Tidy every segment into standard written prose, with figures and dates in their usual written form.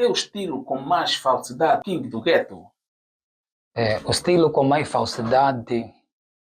é o estilo com mais falsidade, King do Gueto? O estilo com mais falsidade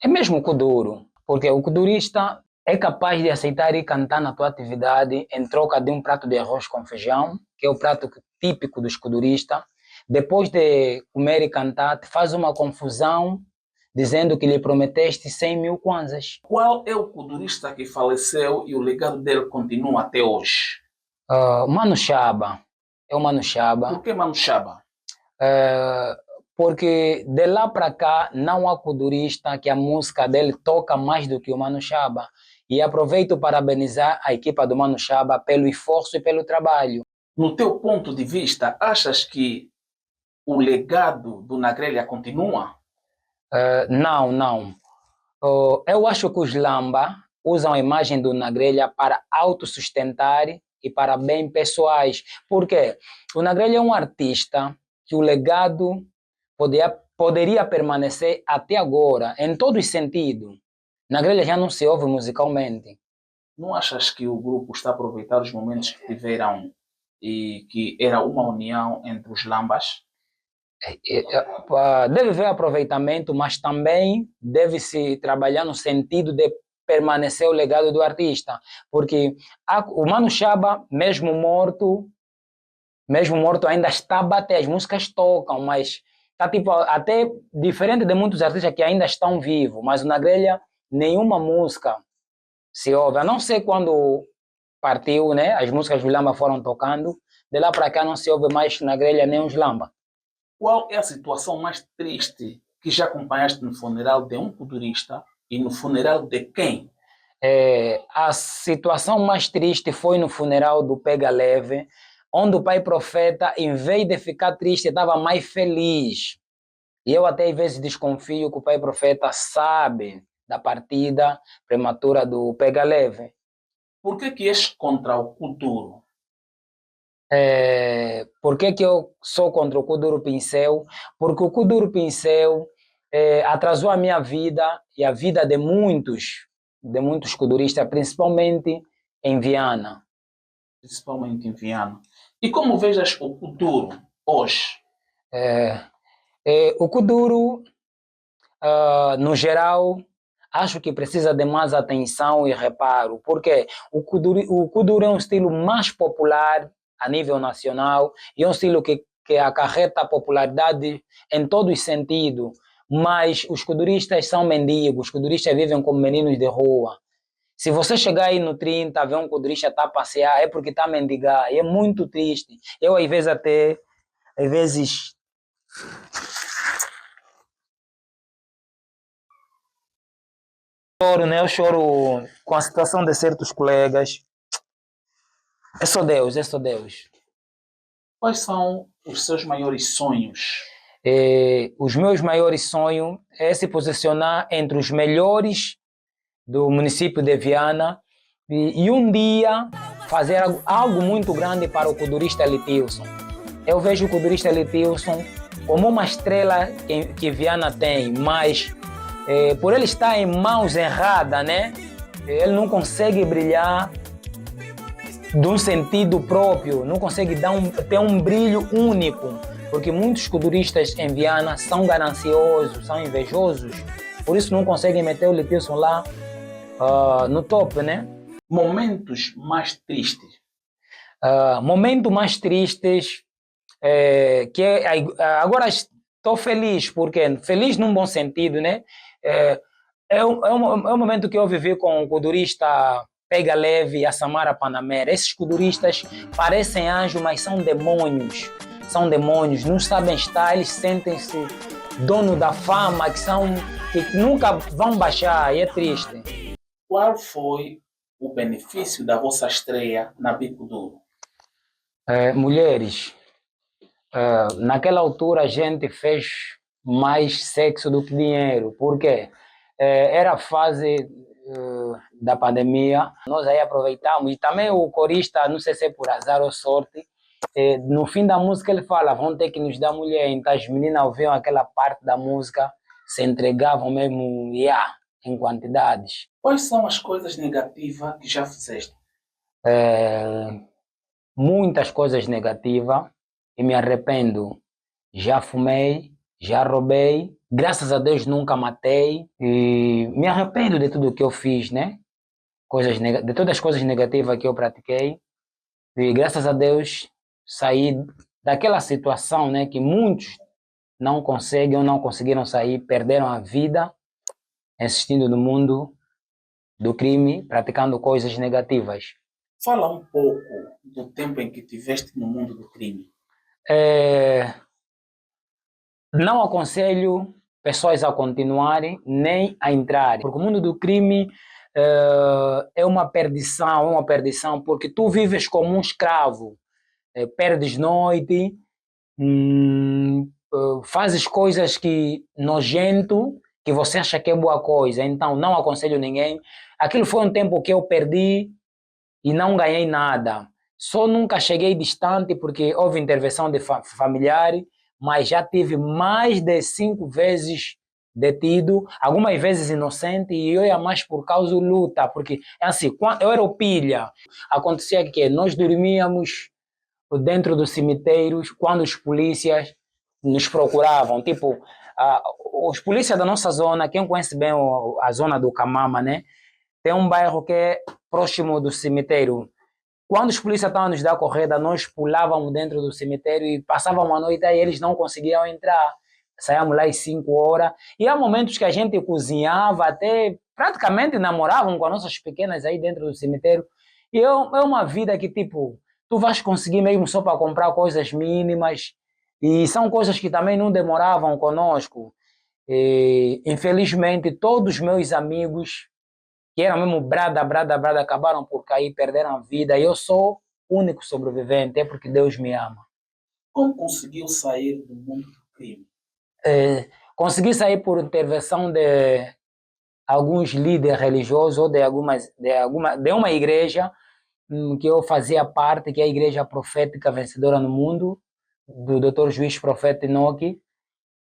é mesmo o kuduro, porque o kudurista é capaz de aceitar e cantar na tua atividade em troca de um prato de arroz com feijão, que é o prato típico dos kuduristas. Depois de comer e cantar, te faz uma confusão dizendo que lhe prometeste 100.000 kwanzas. Qual é o kudurista que faleceu e o legado dele continua até hoje? Mano Chaba, é o Mano Chaba. Por que Mano Chaba? Porque de lá para cá não há kudurista que a música dele toca mais do que o Mano Chaba. E aproveito para parabenizar a equipa do Mano Chaba pelo esforço e pelo trabalho. No teu ponto de vista, achas que o legado do Na Grelha continua? Não. Eu acho que os Lamba usam a imagem do Na Grelha para autossustentar e para bem pessoais. Por quê? O Na Grelha é um artista que o legado poderia permanecer até agora, em todos os sentidos. Na Grelha já não se ouve musicalmente. Não achas que o grupo está a aproveitar os momentos que tiveram e que era uma união entre os Lambas? Deve haver aproveitamento, mas também deve-se trabalhar no sentido de permanecer o legado do artista, porque o Mano Chaba, mesmo morto ainda está a bater, as músicas tocam, mas está tipo até diferente de muitos artistas que ainda estão vivos, mas na grelha nenhuma música se ouve, a não ser quando partiu, né? As músicas do Lamba foram tocando, de lá para cá não se ouve mais na grelha nem os Lamba. Qual é a situação mais triste que já acompanhaste no funeral de um kudurista e no funeral de quem? A situação mais triste foi no funeral do Pega Leve, onde o pai profeta, em vez de ficar triste, estava mais feliz. E eu até às vezes desconfio que o pai profeta sabe da partida prematura do Pega Leve. Por que és contra o kuduro? Por que eu sou contra o Kuduro Pincel? Porque o Kuduro Pincel atrasou a minha vida e a vida de muitos kuduristas, principalmente em Viana. Principalmente em Viana. E como vejas o kuduro hoje? O Kuduro, no geral, acho que precisa de mais atenção e reparo, porque o Kuduro é um estilo mais popular a nível nacional e é um estilo que acarreta popularidade em todos os sentidos, mas os kuduristas são mendigos, os kuduristas vivem como meninos de rua. Se você chegar aí no 30, ver um kudurista estar a passear, é porque está a mendigar, e é muito triste. Eu, às vezes choro, né? Eu choro com a situação de certos colegas. É só Deus, é só Deus. Quais são os seus maiores sonhos? Os meus maiores sonhos é se posicionar entre os melhores do município de Viana e um dia fazer algo muito grande para o kudurista Litilson. Eu vejo o kudurista Litilson como uma estrela que Viana tem, mas por ele estar em mãos erradas, né? Ele não consegue brilhar de um sentido próprio, não consegue ter um brilho único, porque muitos kuduristas em Viana são gananciosos, são invejosos, por isso não conseguem meter o Litilson lá no top, né? Momentos mais tristes? Momentos mais tristes, agora estou feliz, porque feliz num bom sentido, né? É um momento que eu vivi com o kudurista Pega Leve e a Samara Panamera. Esses kuduristas parecem anjos, mas são demônios. São demônios, não sabem estar, eles sentem-se dono da fama, que nunca vão baixar, e é triste. Qual foi o benefício da vossa estreia na Bicuduro? Mulheres, naquela altura a gente fez mais sexo do que dinheiro, porque era a fase da pandemia, nós aí aproveitamos, e também o corista, não sei se é por azar ou sorte, no fim da música ele fala, vão ter que nos dar mulher, então as meninas ouviam aquela parte da música, se entregavam mesmo, em quantidades. Quais são as coisas negativas que já fizeste? Muitas coisas negativas, e me arrependo. Já fumei, já roubei, graças a Deus nunca matei e me arrependo de tudo que eu fiz, né? De todas as coisas negativas que eu pratiquei e graças a Deus saí daquela situação, né, que muitos não conseguem ou não conseguiram sair, perderam a vida insistindo no mundo do crime, praticando coisas negativas. Fala um pouco do tempo em que tiveste no mundo do crime. É, não aconselho pessoas a continuarem nem a entrarem, porque o mundo do crime é uma perdição, porque tu vives como um escravo, perdes noite, fazes coisas que nojento, que você acha que é boa coisa, então não aconselho ninguém. Aquilo foi um tempo que eu perdi e não ganhei nada. Só nunca cheguei distante porque houve intervenção de familiar, mas já tive mais de 5 vezes detido, algumas vezes inocente, e eu ia mais por causa de luta, porque é assim, quando eu era o pilha, acontecia que nós dormíamos dentro dos cemitérios quando os polícias nos procuravam, tipo, os polícias da nossa zona, quem conhece bem a zona do Camama, né? Tem um bairro que é próximo do cemitério. Quando os polícias estavam nos dar corrida, nós pulávamos dentro do cemitério e passávamos a noite aí, eles não conseguiam entrar. Saíamos lá às 5 horas. E há momentos que a gente cozinhava, até praticamente namoravam com as nossas pequenas aí dentro do cemitério. E é uma vida que, tipo, tu vais conseguir mesmo só para comprar coisas mínimas. E são coisas que também não demoravam conosco. E, infelizmente, todos os meus amigos que eram mesmo brada, brada, brada, acabaram por cair, perderam a vida. E eu sou o único sobrevivente, é porque Deus me ama. Como conseguiu sair do mundo do crime? Consegui sair por intervenção de alguns líderes religiosos ou de uma igreja que eu fazia parte, que é a Igreja Profética Vencedora no Mundo, do Dr. Juiz Profeta Enoque.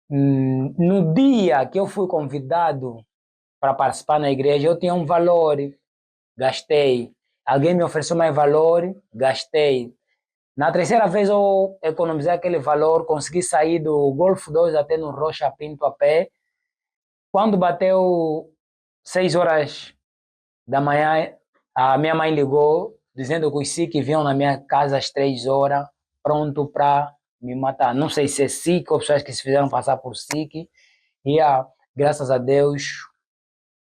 No dia que eu fui convidado para participar na igreja, eu tinha um valor, gastei. Alguém me ofereceu mais valor, gastei. Na terceira vez eu economizei aquele valor, consegui sair do Golfo 2 até no Rocha Pinto a pé. Quando bateu 6 horas da manhã, a minha mãe ligou dizendo que os SIC vinham na minha casa às 3 horas, pronto para me matar. Não sei se é SIC ou pessoas que se fizeram passar por SIC. E graças a Deus,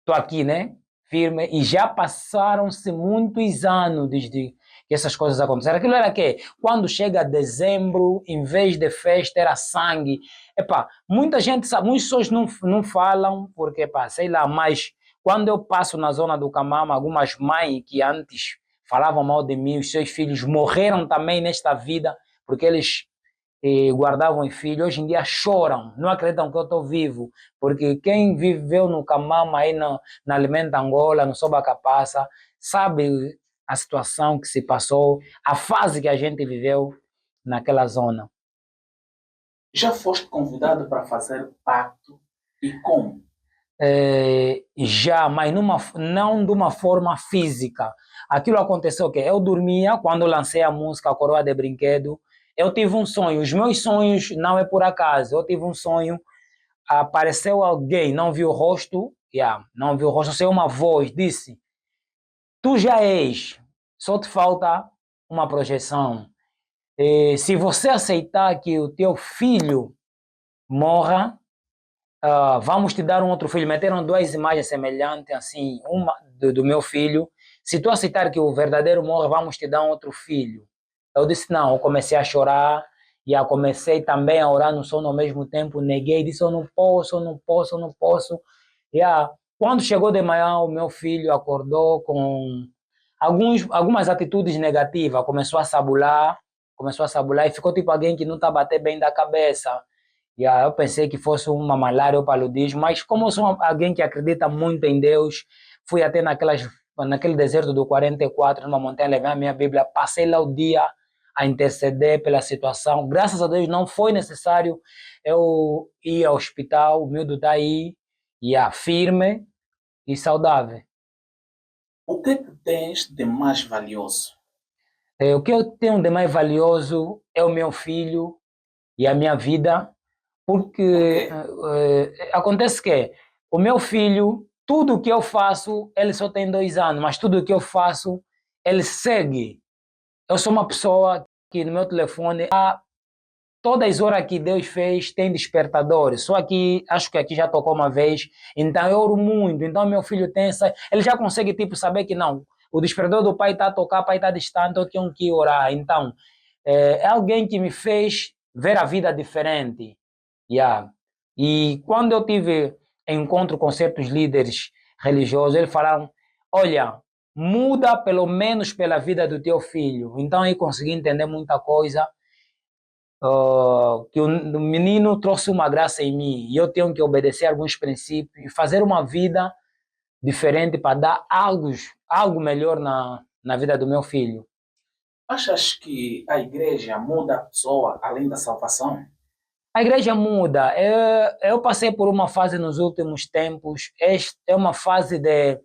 estou aqui, né? Firme. E já passaram-se muitos anos desde que essas coisas aconteceram. Aquilo era que quando chega dezembro, em vez de festa, era sangue. Epá, muita gente sabe, muitas pessoas não falam, porque, epá, sei lá, mas quando eu passo na zona do Camama, algumas mães que antes falavam mal de mim, os seus filhos morreram também nesta vida, porque eles guardavam os filhos, hoje em dia choram, não acreditam que eu estou vivo, porque quem viveu no Camama, aí na Alimenta Angola, no Sobacapassa, sabe a situação que se passou, a fase que a gente viveu naquela zona. Já foste convidado para fazer pacto e como? Já, mas não de uma forma física. Aquilo aconteceu que eu dormia quando lancei a música Coroa de Brinquedo. Eu tive um sonho. Os meus sonhos não é por acaso. Eu tive um sonho, apareceu alguém, não viu o rosto, não viu o rosto, só uma voz, disse: Tu já és, só te falta uma projeção. Se você aceitar que o teu filho morra, vamos te dar um outro filho. Meteram duas imagens semelhantes, assim, uma do meu filho. Se tu aceitar que o verdadeiro morre, vamos te dar um outro filho. Eu disse não, eu comecei a chorar e comecei também a orar no sono ao mesmo tempo. Neguei, disse eu não posso, eu não posso, eu não posso. E quando chegou de manhã, o meu filho acordou com algumas atitudes negativas. Começou a sabular e ficou tipo alguém que não está batendo bem da cabeça. Eu pensei que fosse uma malária ou paludismo, mas como eu sou alguém que acredita muito em Deus, fui até naquele deserto do 44, numa montanha, levei a minha Bíblia, passei lá o dia a interceder pela situação. Graças a Deus não foi necessário eu ir ao hospital, o miúdo está aí, firme e saudável. O que tens de mais valioso? O que eu tenho de mais valioso é o meu filho e a minha vida, porque acontece que o meu filho, tudo o que eu faço, ele só tem 2 anos, mas tudo o que eu faço, ele segue. Eu sou uma pessoa que no meu telefone, todas as horas que Deus fez, tem despertadores. Só que, acho que aqui já tocou uma vez, então eu oro muito. Então meu filho tem essa, ele já consegue tipo saber que não, o despertador do pai está a tocar, o pai está distante, eu tenho que orar. Então, é alguém que me fez ver a vida diferente. Yeah. E quando eu tive encontro com certos líderes religiosos, eles falaram: olha, muda pelo menos pela vida do teu filho. Então eu consegui entender muita coisa. Que o menino trouxe uma graça em mim e eu tenho que obedecer alguns princípios e fazer uma vida diferente para dar algo melhor na vida do meu filho. Achas que a igreja muda a pessoa além da salvação? A igreja muda. Eu passei por uma fase nos últimos tempos. Esta é uma fase de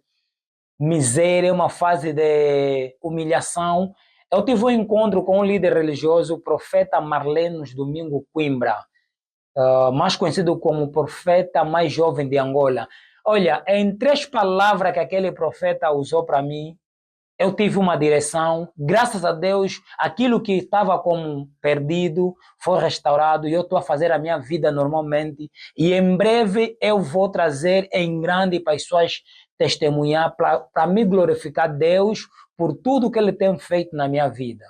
miséria, uma fase de humilhação. Eu tive um encontro com um líder religioso, o profeta Marlenos Domingo Coimbra, mais conhecido como o profeta mais jovem de Angola. Olha, em 3 palavras que aquele profeta usou para mim, eu tive uma direção, graças a Deus, aquilo que estava como perdido foi restaurado e eu estou a fazer a minha vida normalmente e em breve eu vou trazer em grande para as pessoas testemunhar, para me glorificar Deus por tudo que Ele tem feito na minha vida.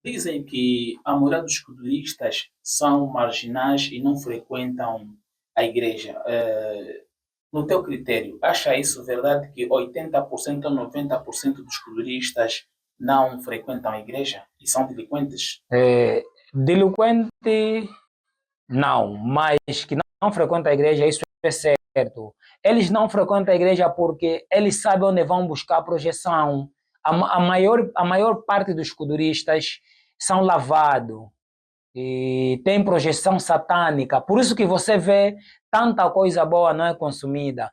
Dizem que a maioria dos culturistas são marginais e não frequentam a igreja. No teu critério, acha isso verdade que 80% ou 90% dos culturistas não frequentam a igreja e são delinquentes? Delinquente, não, mas que não frequenta a igreja, isso é certo. Eles não frequentam a igreja porque eles sabem onde vão buscar projeção. A maior parte dos culturistas são lavados e tem projeção satânica. Por isso que você vê tanta coisa boa não é consumida.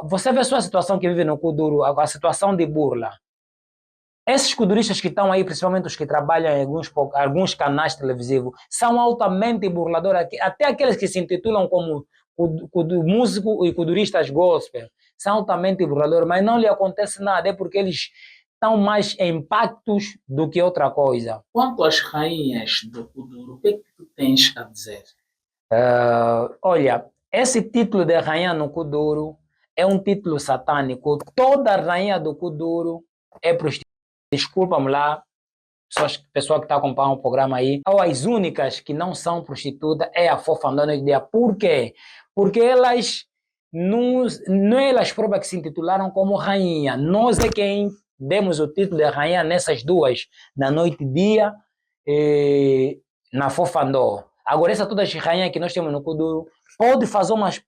Você vê a sua situação que vive no Kuduro, a situação de burla. Esses kuduristas que estão aí, principalmente os que trabalham em alguns canais televisivos, são altamente burladores. Até aqueles que se intitulam como músico e kuduristas gospel são altamente burladores, mas não lhe acontece nada, é porque eles estão mais empactos do que outra coisa. Quanto às rainhas do Kuduro, o que é que tu tens a dizer? Olha, esse título de rainha no Kuduro é um título satânico. Toda rainha do Kuduro é prostituta. Desculpa-me lá, pessoa que está acompanhando o programa aí. Ou as únicas que não são prostitutas é a Fofandona de Dia. Por quê? Porque elas não é elas próprias que se intitularam como rainha. Nós é quem demos o título de rainha nessas duas, na noite e dia, na Fofandó. Agora, essas todas as rainhas que nós temos no Kuduro,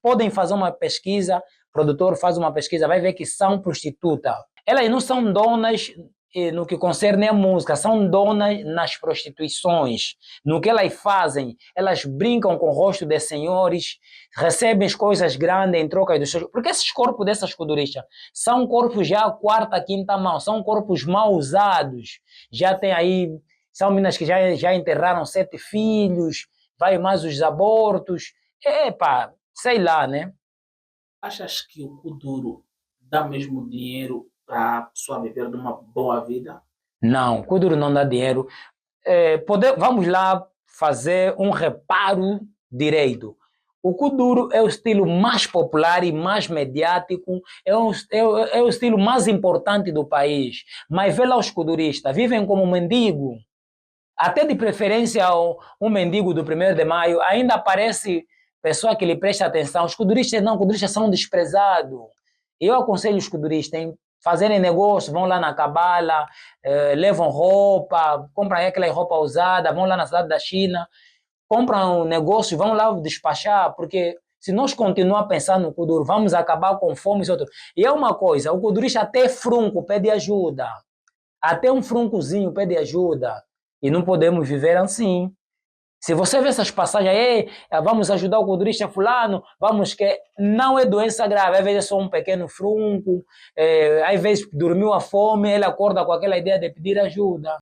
podem fazer uma pesquisa, o produtor faz uma pesquisa, vai ver que são prostitutas. Elas não são donas no que concerne a música, são donas nas prostituições. No que elas fazem, elas brincam com o rosto de senhores, recebem as coisas grandes em troca dos seus... Porque esses corpos dessas kuduristas são corpos já quarta, quinta mão, são corpos mal usados. Já tem aí, são meninas que já enterraram 7 filhos, vai mais os abortos. Epa, sei lá, né? Achas que o Kuduro dá mesmo dinheiro para a pessoa viver de uma boa vida? Não, Kuduro não dá dinheiro. Vamos lá fazer um reparo direito. O Kuduro é o estilo mais popular e mais mediático, é o estilo mais importante do país. Mas vê lá os kuduristas, vivem como mendigo. Até de preferência um mendigo do 1º de maio, ainda aparece pessoa que lhe presta atenção. Os kuduristas não, os kuduristas são desprezados. Eu aconselho os kuduristas em fazerem negócio, vão lá na Cabala, levam roupa, compram aquela roupa usada, vão lá na cidade da China, compram um negócio, vão lá despachar, porque se nós continuar pensando no Kuduro, vamos acabar com fome e outros. E é uma coisa, o kudurista até frunco pede ajuda, até um fruncozinho pede ajuda, e não podemos viver assim. Se você vê essas passagens aí, vamos ajudar o kudurista fulano, vamos que... Não é doença grave, às vezes é só um pequeno frunco, às vezes dormiu a fome, ele acorda com aquela ideia de pedir ajuda.